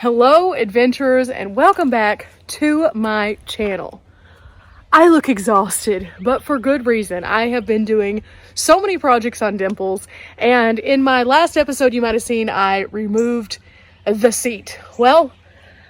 Hello adventurers and welcome back to my channel. I look exhausted, but for good reason. I have been doing so many projects on Dimples, and in my last episode you might have seen I removed the seat. Well,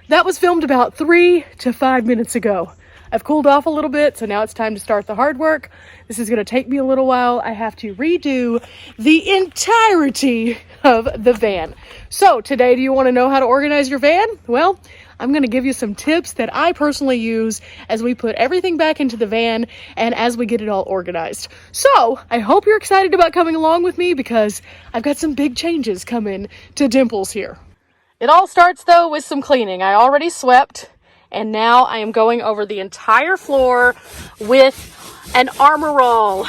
that was filmed about 3 to 5 minutes ago. I've cooled off a little bit, so now it's time to start the hard work. This is going to take me a little while. I have to redo the entirety of the van. So today, do you want to know how to organize your van? Well, I'm going to give you some tips that I personally use as we put everything back into the van and as we get it all organized. So I hope you're excited about coming along with me because I've got some big changes coming to Dimples here. It all starts though with some cleaning. I already swept. And now I am going over the entire floor with an armor roll.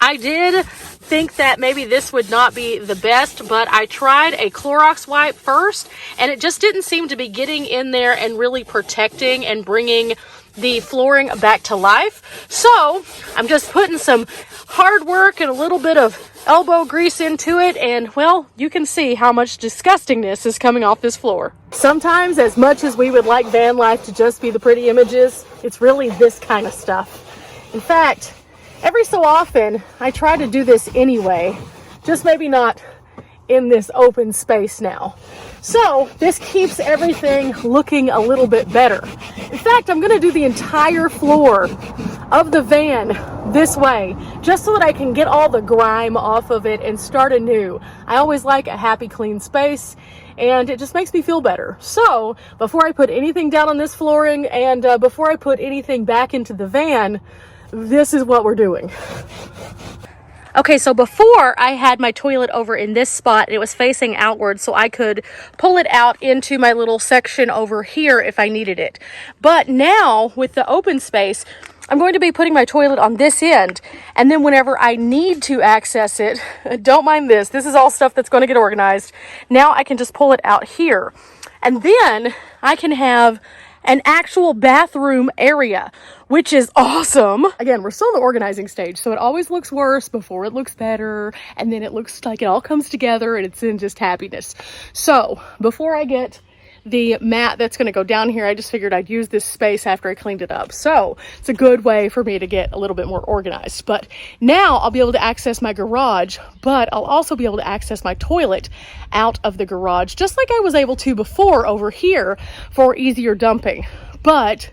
I did think that maybe this would not be the best, but I tried a Clorox wipe first, and it just didn't seem to be getting in there and really protecting and bringing the flooring back to life. So I'm just putting some hard work and a little bit of elbow grease into it, and well, you can see how much disgustingness is coming off this floor. Sometimes, as much as we would like van life to just be the pretty images, it's really this kind of stuff. In fact, every so often I try to do this anyway, just maybe not in this open space now. So this keeps everything looking a little bit better. In fact, I'm going to do the entire floor of the van this way, just so that I can get all the grime off of it and start anew. I always like a happy, clean space, and it just makes me feel better. So before I put anything down on this flooring and before I put anything back into the van, this is what we're doing. Okay, so before I had my toilet over in this spot, and it was facing outward, so I could pull it out into my little section over here if I needed it. But now, with the open space, I'm going to be putting my toilet on this end, and then whenever I need to access it, don't mind this is all stuff that's going to get organized. Now I can just pull it out here, and then I can have an actual bathroom area, which is awesome. Again, we're still in the organizing stage, so it always looks worse before it looks better, and then it looks like it all comes together and it's in just happiness. So before I get the mat that's going to go down here, I just figured I'd use this space after I cleaned it up. So it's a good way for me to get a little bit more organized. But now I'll be able to access my garage, but I'll also be able to access my toilet out of the garage, just like I was able to before over here for easier dumping. But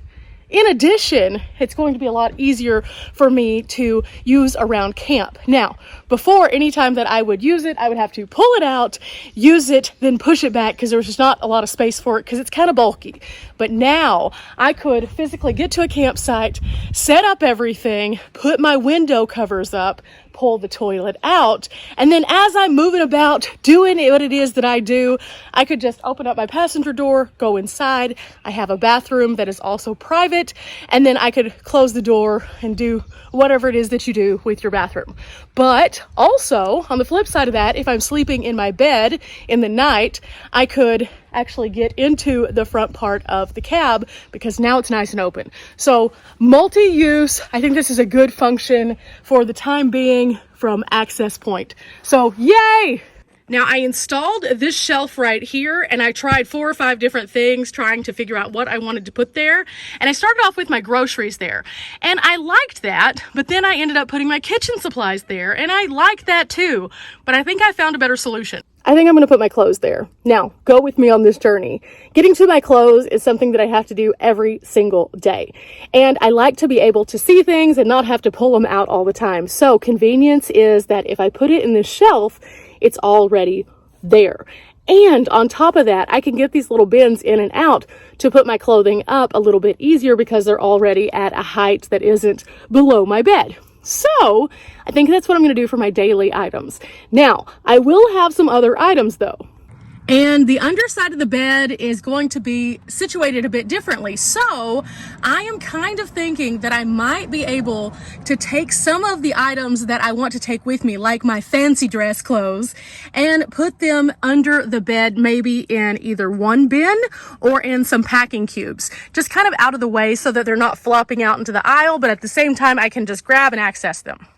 in addition, it's going to be a lot easier for me to use around camp. Now, before, anytime that I would use it, I would have to pull it out, use it, then push it back because there was just not a lot of space for it because it's kind of bulky. But now I could physically get to a campsite, set up everything, put my window covers up, pull the toilet out, and then as I'm moving about doing what it is that I do, I could just open up my passenger door, go inside. I have a bathroom that is also private, and then I could close the door and do whatever it is that you do with your bathroom. But also, on the flip side of that, if I'm sleeping in my bed in the night, I could actually get into the front part of the cab because now it's nice and open. So multi-use, I think this is a good function for the time being from access point. So yay! Now I installed this shelf right here, and I tried 4 or 5 different things trying to figure out what I wanted to put there. And I started off with my groceries there, and I liked that, but then I ended up putting my kitchen supplies there, and I liked that too. But I think I found a better solution. I think I'm going to put my clothes there. Now, go with me on this journey. Getting to my clothes is something that I have to do every single day. And I like to be able to see things and not have to pull them out all the time. So convenience is that if I put it in this shelf, it's already there. And on top of that, I can get these little bins in and out to put my clothing up a little bit easier because they're already at a height that isn't below my bed. So I think that's what I'm going to do for my daily items. Now, I will have some other items though. And the underside of the bed is going to be situated a bit differently. So I am kind of thinking that I might be able to take some of the items that I want to take with me, like my fancy dress clothes, and put them under the bed, maybe in either one bin or in some packing cubes, just kind of out of the way so that they're not flopping out into the aisle, but at the same time I can just grab and access them.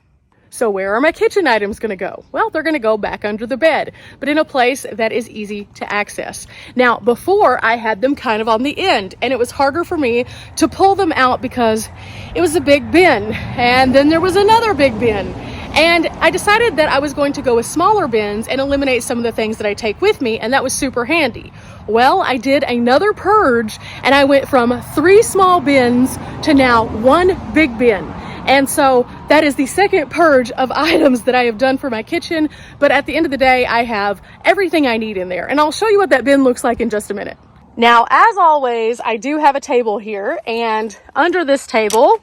So where are my kitchen items going to go? Well, they're going to go back under the bed, but in a place that is easy to access. Now, before I had them kind of on the end, and it was harder for me to pull them out because it was a big bin, and then there was another big bin. And I decided that I was going to go with smaller bins and eliminate some of the things that I take with me, and that was super handy. Well, I did another purge, and I went from 3 small bins to now 1 big bin. And so that is the second purge of items that I have done for my kitchen. But at the end of the day, I have everything I need in there. And I'll show you what that bin looks like in just a minute. Now, as always, I do have a table here, and under this table,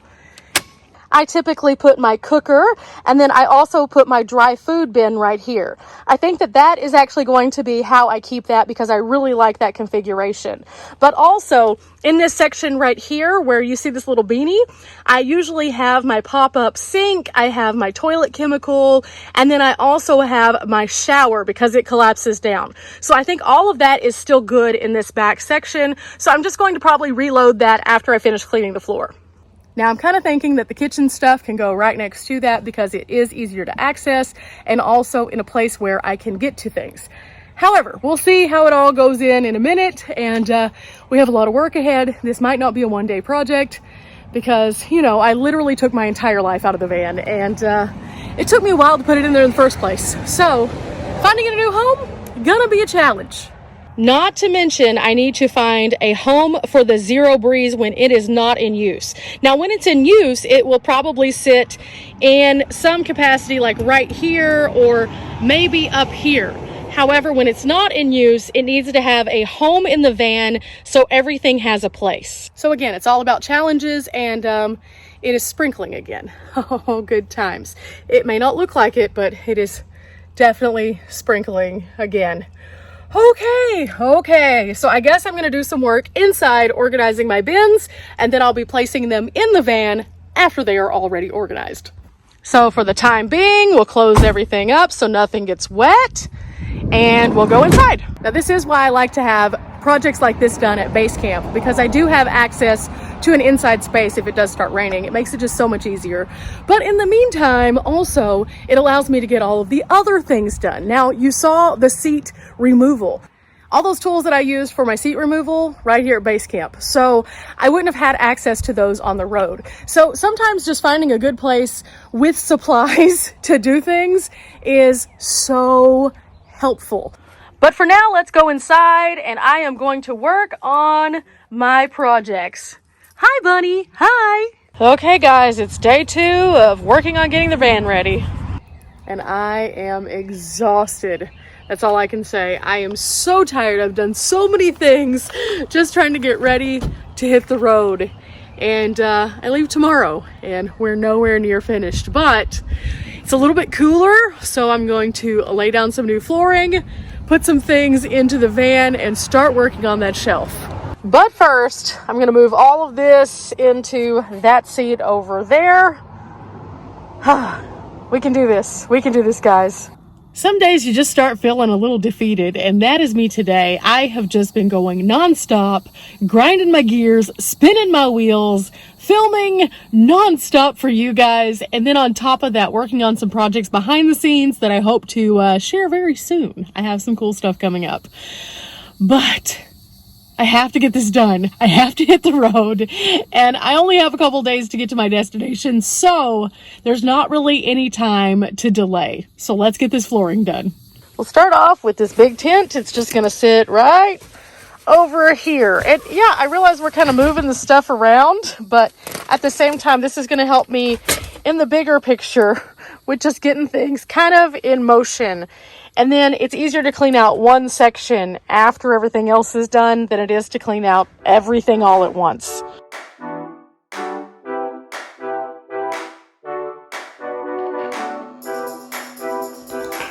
I typically put my cooker, and then I also put my dry food bin right here. I think that that is actually going to be how I keep that because I really like that configuration. But also in this section right here where you see this little beanie, I usually have my pop-up sink, I have my toilet chemical, and then I also have my shower because it collapses down. So I think all of that is still good in this back section. So I'm just going to probably reload that after I finish cleaning the floor. Now I'm kind of thinking that the kitchen stuff can go right next to that because it is easier to access and also in a place where I can get to things. However, we'll see how it all goes in a minute, and we have a lot of work ahead. This might not be a one-day project because, you know, I literally took my entire life out of the van, and it took me a while to put it in there in the first place. So finding a new home, gonna be a challenge. Not to mention, I need to find a home for the Zero Breeze when it is not in use. Now, when it's in use, it will probably sit in some capacity like right here or maybe up here. However, when it's not in use, it needs to have a home in the van so everything has a place. So again, it's all about challenges, and it is sprinkling again. Oh, good times. It may not look like it, but it is definitely sprinkling again. Okay, so I guess I'm gonna do some work inside organizing my bins, and then I'll be placing them in the van after they are already organized. So for the time being, we'll close everything up so nothing gets wet, and we'll go inside. Now this is why I like to have projects like this done at base camp, because I do have access to an inside space if it does start raining. It makes it just so much easier. But in the meantime, also, it allows me to get all of the other things done. Now, you saw the seat removal. All those tools that I used for my seat removal right here at base camp. So I wouldn't have had access to those on the road. So sometimes just finding a good place with supplies to do things is so helpful. But for now, let's go inside, and I am going to work on my projects. Hi, Bunny. Hi. Okay, guys, it's day 2 of working on getting the van ready. And I am exhausted. That's all I can say. I am so tired. I've done so many things just trying to get ready to hit the road. And I leave tomorrow, and we're nowhere near finished. But it's a little bit cooler, so I'm going to lay down some new flooring, put some things into the van, and start working on that shelf. But first, I'm going to move all of this into that seat over there. We can do this. We can do this, guys. Some days you just start feeling a little defeated, and that is me today. I have just been going nonstop, grinding my gears, spinning my wheels, filming nonstop for you guys, and then on top of that, working on some projects behind the scenes that I hope to share very soon. I have some cool stuff coming up. But I have to get this done. I have to hit the road, and I only have a couple days to get to my destination, so there's not really any time to delay. So let's get this flooring done. We'll start off with this big tent. It's just gonna sit right over here. And yeah, I realize we're kind of moving the stuff around, but at the same time, this is gonna help me in the bigger picture with just getting things kind of in motion. And then it's easier to clean out one section after everything else is done than it is to clean out everything all at once.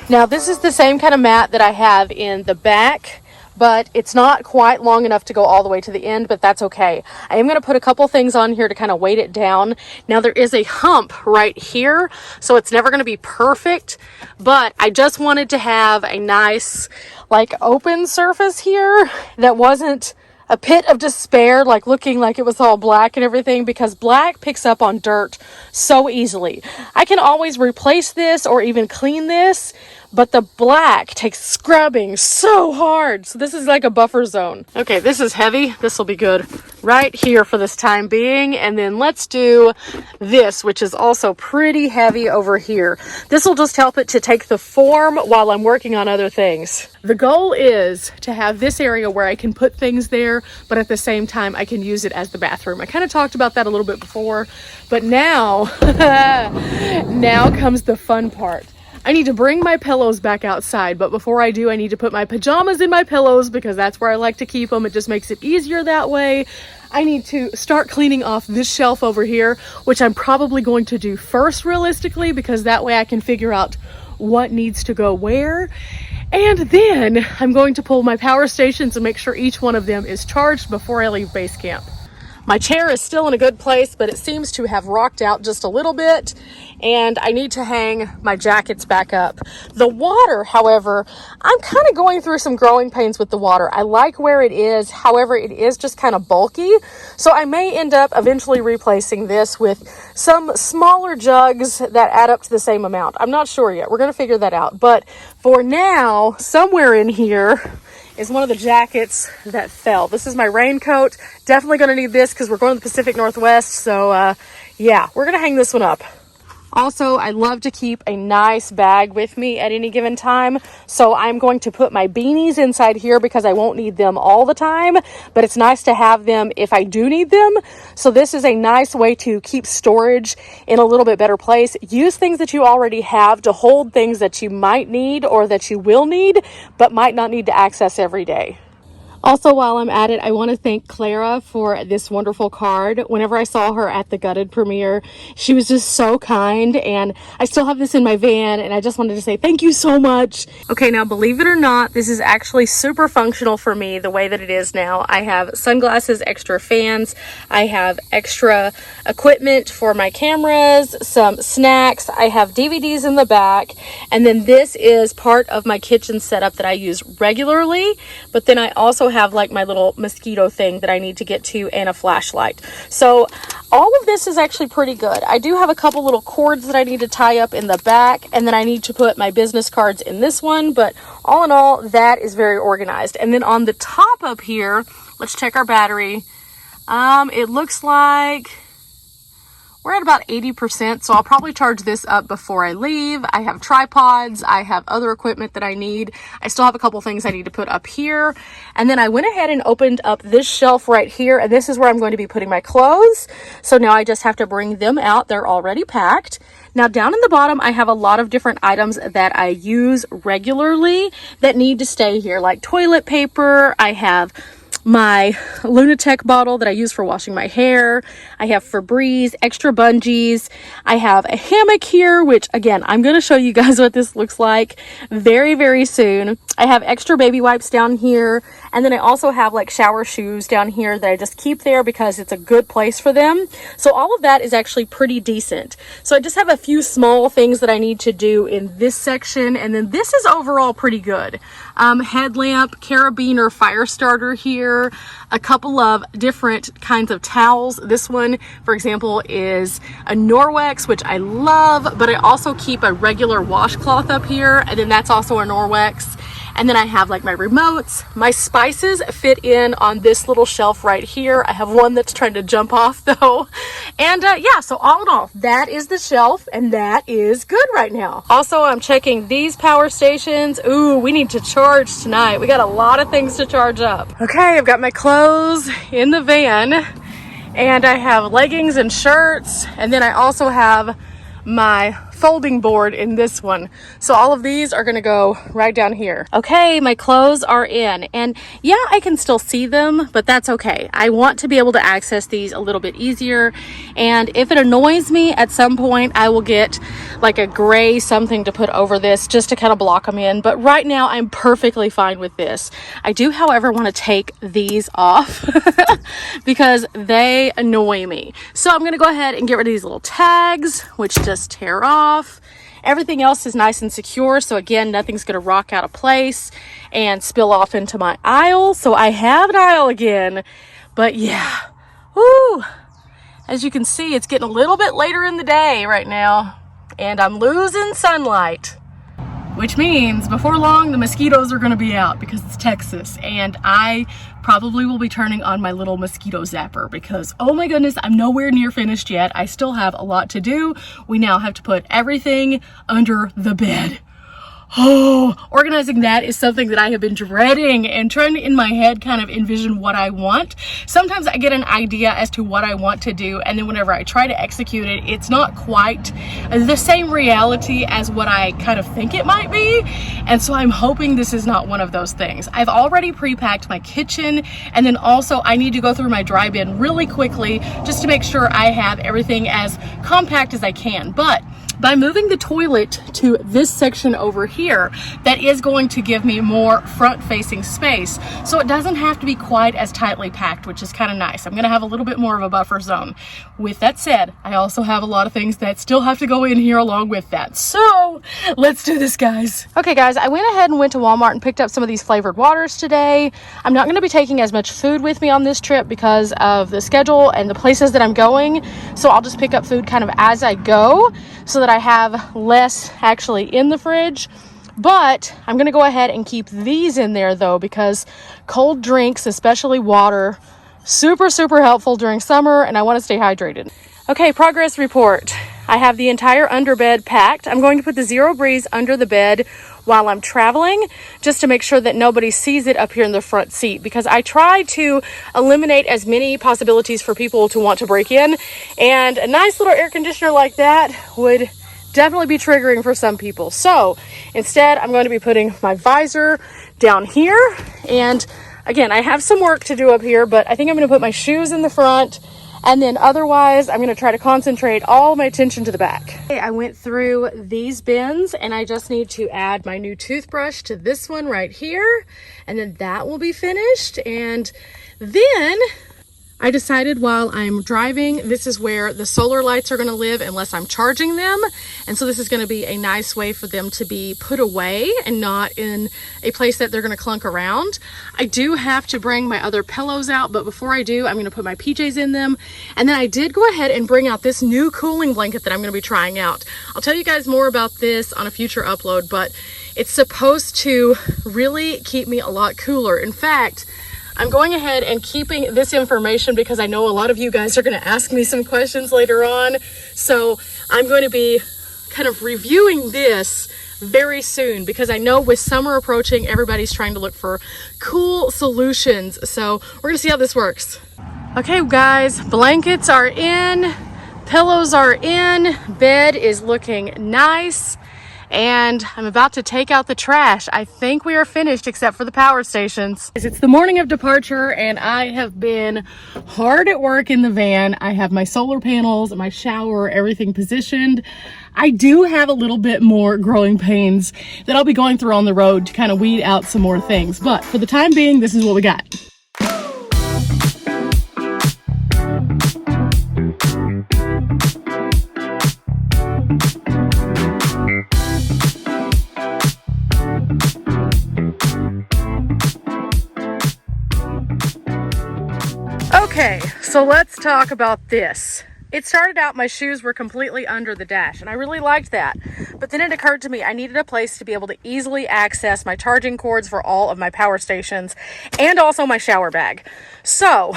Now, this is the same kind of mat that I have in the back, but it's not quite long enough to go all the way to the end, but that's okay. I am going to put a couple things on here to kind of weight it down. Now, there is a hump right here, so it's never going to be perfect, but I just wanted to have a nice, like, open surface here that wasn't a pit of despair, like looking like it was all black and everything, because black picks up on dirt so easily. I can always replace this or even clean this, but the black takes scrubbing so hard. So this is like a buffer zone. Okay, this is heavy. This will be good right here for this time being. And then let's do this, which is also pretty heavy over here. This will just help it to take the form while I'm working on other things. The goal is to have this area where I can put things there, but at the same time I can use it as the bathroom. I kind of talked about that a little bit before, but now, now comes the fun part. I need to bring my pillows back outside, but before I do, I need to put my pajamas in my pillows because that's where I like to keep them. It just makes it easier that way. I need to start cleaning off this shelf over here, which I'm probably going to do first realistically, because that way I can figure out what needs to go where. And then I'm going to pull my power stations and make sure each one of them is charged before I leave base camp. My chair is still in a good place, but it seems to have rocked out just a little bit, and I need to hang my jackets back up. The water, however, I'm kind of going through some growing pains with the water. I like where it is, however, it is just kind of bulky, so I may end up eventually replacing this with some smaller jugs that add up to the same amount. I'm not sure yet. We're going to figure that out, but for now, somewhere in here is one of the jackets that fell. This is my raincoat. Definitely going to need this because we're going to the Pacific Northwest. So yeah, we're going to hang this one up. Also, I love to keep a nice bag with me at any given time. So I'm going to put my beanies inside here because I won't need them all the time, but it's nice to have them if I do need them. So this is a nice way to keep storage in a little bit better place. Use things that you already have to hold things that you might need or that you will need, but might not need to access every day. Also, while I'm at it, I want to thank Clara for this wonderful card. Whenever I saw her at the Gutted premiere, she was just so kind, and I still have this in my van, and I just wanted to say thank you so much. Okay, now believe it or not, this is actually super functional for me the way that it is now. I have sunglasses, extra fans, I have extra equipment for my cameras, some snacks, I have DVDs in the back, and then this is part of my kitchen setup that I use regularly, but then I also have like my little mosquito thing that I need to get to and a flashlight. So all of this is actually pretty good. I do have a couple little cords that I need to tie up in the back, and then I need to put my business cards in this one, but all in all, that is very organized. And then on the top up here, let's check our battery. It looks like we're at about 80%, so I'll probably charge this up before I leave. I have tripods, I have other equipment that I need. I still have a couple things I need to put up here. And then I went ahead and opened up this shelf right here, and this is where I'm going to be putting my clothes. So now I just have to bring them out. They're already packed. Now down in the bottom, I have a lot of different items that I use regularly that need to stay here, like toilet paper. I have my Lunatech bottle that I use for washing my hair. I have Febreze, extra bungees. I have a hammock here, which again, I'm going to show you guys what this looks like very, very soon. I have extra baby wipes down here. And then I also have like shower shoes down here that I just keep there because it's a good place for them. So all of that is actually pretty decent. So I just have a few small things that I need to do in this section. And then this is overall pretty good. Headlamp, carabiner, fire starter here, a couple of different kinds of towels. This one, for example, is a Norwex, which I love, but I also keep a regular washcloth up here, and then that's also a Norwex. And then I have like my remotes. My spices fit in on this little shelf right here. I have one that's trying to jump off though. And yeah, so all in all, that is the shelf, and that is good right now. Also, I'm checking these power stations. Ooh, we need to charge tonight. We got a lot of things to charge up. Okay, I've got my clothes in the van, and I have leggings and shirts, and then I also have my folding board in this one. So all of these are going to go right down here. Okay, my clothes are in, and yeah, I can still see them, but that's okay. I want to be able to access these a little bit easier, and if it annoys me at some point, I will get like a gray something to put over this just to kind of block them in, but right now I'm perfectly fine with this. I do, however, want to take these off because they annoy me. So I'm going to go ahead and get rid of these little tags, which just tear off. Everything else is nice and secure. So again, nothing's going to rock out of place and spill off into my aisle. So I have an aisle again, but yeah, woo. As you can see, it's getting a little bit later in the day right now, and I'm losing sunlight, which means before long the mosquitoes are going to be out because it's Texas, and I probably will be turning on my little mosquito zapper because, oh my goodness, I'm nowhere near finished yet. I still have a lot to do. We now have to put everything under the bed. Oh, organizing that is something that I have been dreading and trying to, in my head, kind of envision what I want. Sometimes I get an idea as to what I want to do, and then whenever I try to execute it, it's not quite the same reality as what I kind of think it might be. And so I'm hoping this is not one of those things. I've already pre-packed my kitchen, and then also I need to go through my dry bin really quickly just to make sure I have everything as compact as I can. But by moving the toilet to this section over here, that is going to give me more front-facing space, so it doesn't have to be quite as tightly packed, which is kind of nice. I'm going to have a little bit more of a buffer zone. With that said, I also have a lot of things that still have to go in here along with that. So let's do this, guys. Okay, guys, I went ahead and went to Walmart and picked up some of these flavored waters today. I'm not going to be taking as much food with me on this trip because of the schedule and the places that I'm going, so I'll just pick up food kind of as I go, so that I have less actually in the fridge. But I'm going to go ahead and keep these in there though, because cold drinks, especially water, super helpful during summer, and I want to stay hydrated. Okay, progress report. I have the entire underbed packed. I'm going to put the Zero Breeze under the bed while I'm traveling, just to make sure that nobody sees it up here in the front seat, because I try to eliminate as many possibilities for people to want to break in, and a nice little air conditioner like that would definitely be triggering for some people. So instead, I'm going to be putting my visor down here, and again, I have some work to do up here, but I think I'm going to put my shoes in the front. And then otherwise, I'm going to try to concentrate all my attention to the back. Okay, I went through these bins, and I just need to add my new toothbrush to this one right here. And then that will be finished. And then I decided while I'm driving, this is where the solar lights are going to live unless I'm charging them. And so this is going to be a nice way for them to be put away and not in a place that they're going to clunk around. I do have to bring my other pillows out, but before I do, I'm going to put my PJs in them. And then I did go ahead and bring out this new cooling blanket that I'm going to be trying out. I'll tell you guys more about this on a future upload, but it's supposed to really keep me a lot cooler. In fact, I'm going ahead and keeping this information because I know a lot of you guys are going to ask me some questions later on. So I'm going to be kind of reviewing this very soon because I know with summer approaching, everybody's trying to look for cool solutions. So we're going to see how this works. Okay, guys, blankets are in, pillows are in, bed is looking nice. And I'm about to take out the trash. I think we are finished except for the power stations. It's the morning of departure and I have been hard at work in the van. I have my solar panels, my shower, everything positioned. I do have a little bit more growing pains that I'll be going through on the road to kind of weed out some more things. But for the time being, this is what we got. Okay, so let's talk about this. It started out my shoes were completely under the dash, and I really liked that. But then it occurred to me I needed a place to be able to easily access my charging cords for all of my power stations and also my shower bag. So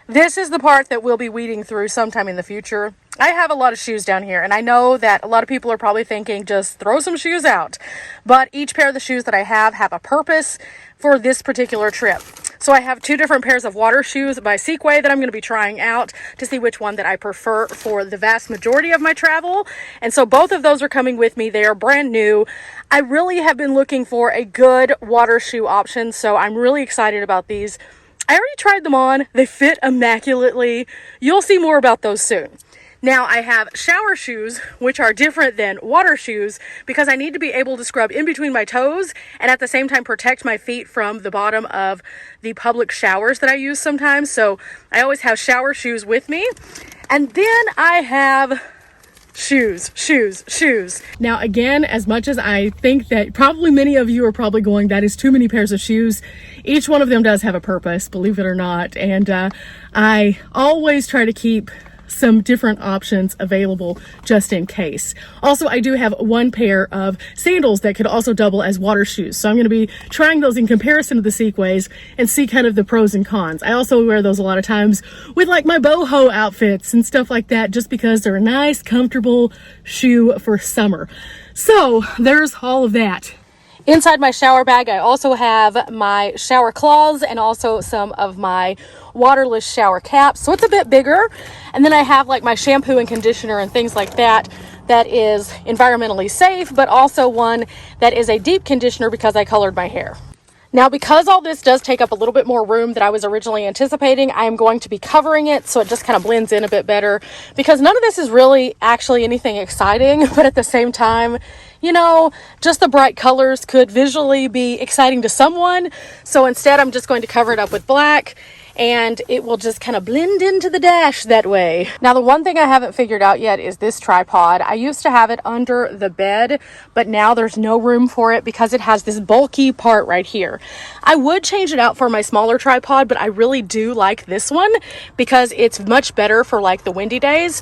this is the part that we'll be weeding through sometime in the future. I have a lot of shoes down here, and I know that a lot of people are probably thinking just throw some shoes out. But each pair of the shoes that I have a purpose for this particular trip. So I have two different pairs of water shoes by Sequay that I'm going to be trying out to see which one that I prefer for the vast majority of my travel. And so both of those are coming with me. They are brand new. I really have been looking for a good water shoe option, so I'm really excited about these. I already tried them on. They fit immaculately. You'll see more about those soon. Now I have shower shoes, which are different than water shoes because I need to be able to scrub in between my toes and at the same time protect my feet from the bottom of the public showers that I use sometimes. So I always have shower shoes with me. And then I have shoes, shoes, shoes. Now, again, as much as I think that probably many of you are probably going, that is too many pairs of shoes, each one of them does have a purpose, believe it or not. And I always try to keep some different options available just in case. Also, I do have one pair of sandals that could also double as water shoes. So I'm going to be trying those in comparison to the Sequays and see kind of the pros and cons. I also wear those a lot of times with like my boho outfits and stuff like that, just because they're a nice, comfortable shoe for summer. So there's all of that. Inside my shower bag, I also have my shower cloths and also some of my waterless shower caps. So it's a bit bigger. And then I have like my shampoo and conditioner and things like that, that is environmentally safe, but also one that is a deep conditioner because I colored my hair. Now, because all this does take up a little bit more room than I was originally anticipating, I am going to be covering it so it just kind of blends in a bit better, because none of this is really actually anything exciting, but at the same time, you know, just the bright colors could visually be exciting to someone. So instead, I'm just going to cover it up with black, and it will just kind of blend into the dash that way. Now, the one thing I haven't figured out yet is this tripod. I used to have it under the bed, but now there's no room for it because it has this bulky part right here. I would change it out for my smaller tripod, but I really do like this one because it's much better for like the windy days.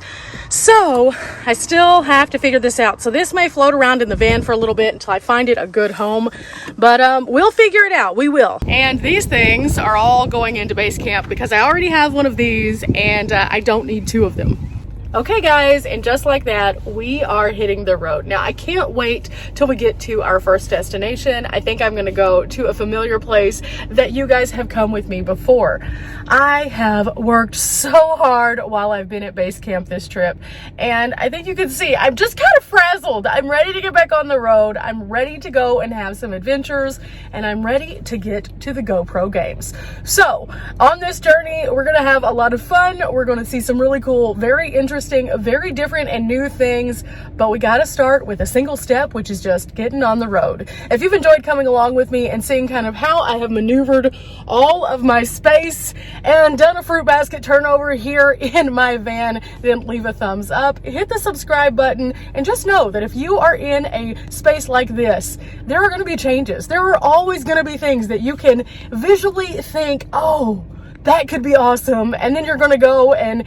So I still have to figure this out. So this may float around in the van for a little bit until I find it a good home, but we'll figure it out. We will. And these things are all going into base camp because I already have one of these, and I don't need two of them. Okay guys, and just like that, we are hitting the road. Now, I can't wait till we get to our first destination. I think I'm gonna go to a familiar place that you guys have come with me before. I have worked so hard while I've been at base camp this trip, and I think you can see I'm just kind of frazzled. I'm ready to get back on the road. I'm ready to go and have some adventures, and I'm ready to get to the GoPro games. So on this journey, we're gonna have a lot of fun. We're gonna see some really cool, very interesting, very different and new things, but we got to start with a single step, which is just getting on the road. If you've enjoyed coming along with me and seeing kind of how I have maneuvered all of my space and done a fruit basket turnover here in my van, then leave a thumbs up, hit the subscribe button, and just know that if you are in a space like this, there are going to be changes. There are always going to be things that you can visually think, oh, that could be awesome. And then you're gonna go on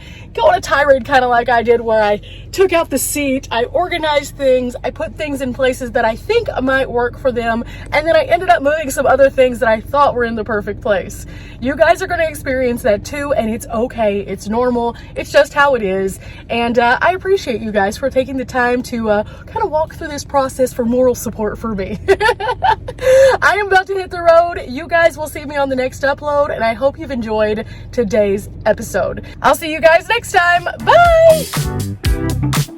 a tirade, kind of like I did, where I took out the seat, I organized things, I put things in places that I think might work for them, and then I ended up moving some other things that I thought were in the perfect place. You guys are gonna experience that too, and it's okay, it's normal, it's just how it is. And I appreciate you guys for taking the time to kind of walk through this process for moral support for me. I am about to hit the road. You guys will see me on the next upload, and I hope you've enjoyed today's episode. I'll see you guys next time. Bye!